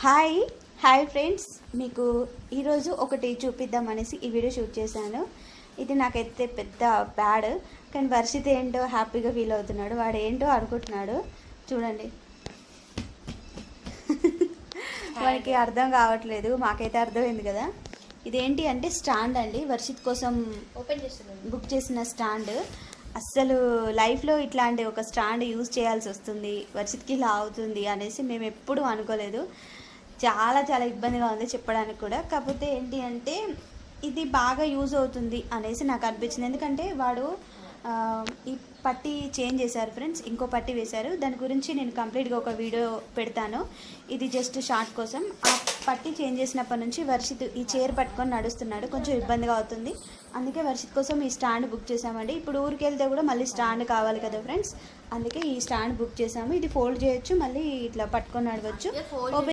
Hi hi friends, మీకు ఈరోజు ఒకటి చూపిద్దామనేసి ఈ వీడియో షూట్ చేశాను. ఇది నాకైతే పెద్ద బ్యాడ్, కానీ వర్షిత్ ఏంటో హ్యాపీగా ఫీల్ అవుతున్నాడు. వాడు ఏంటో అనుకుంటున్నాడు చూడండి. వాడికి అర్థం కావట్లేదు, మాకైతే అర్థమైంది కదా. ఇదేంటి అంటే స్టాండ్ అండి, వర్షిత్ కోసం బుక్ చేసిన స్టాండ్. అస్సలు లైఫ్లో ఇట్లాంటి ఒక స్టాండ్ యూజ్ చేయాల్సి వస్తుంది, వర్షిత్కి ఇలా అవుతుంది అనేసి మేము ఎప్పుడూ అనుకోలేదు. చాలా చాలా ఇబ్బందిగా ఉంది చెప్పడానికి కూడా. కాకపోతే ఏంటి అంటే ఇది బాగా యూజ్ అవుతుంది అనేసి నాకు అనిపించింది. ఎందుకంటే వాడు ఈ పట్టీ చేంజ్ చేశారు ఫ్రెండ్స్, ఇంకో పట్టీ వేశారు. దాని గురించి నేను కంప్లీట్గా ఒక వీడియో పెడతాను. ఇది జస్ట్ షార్ట్ కోసం. ఆ పట్టీ చేంజ్ చేసినప్పటి నుంచి వర్షిత్ ఈ చైర్ పట్టుకొని నడుస్తున్నాడు, కొంచెం ఇబ్బందిగా అవుతుంది. అందుకే వర్షిత్ కోసం ఈ స్టాండ్ బుక్ చేసామండి. ఇప్పుడు ఊరికి వెళ్తే కూడా మళ్ళీ స్టాండ్ కావాలి కదా ఫ్రెండ్స్, అందుకే ఈ స్టాండ్ బుక్ చేసాము. ఇది ఫోల్డ్ చేయొచ్చు, మళ్ళీ ఇట్లా పట్టుకొని నడవచ్చు.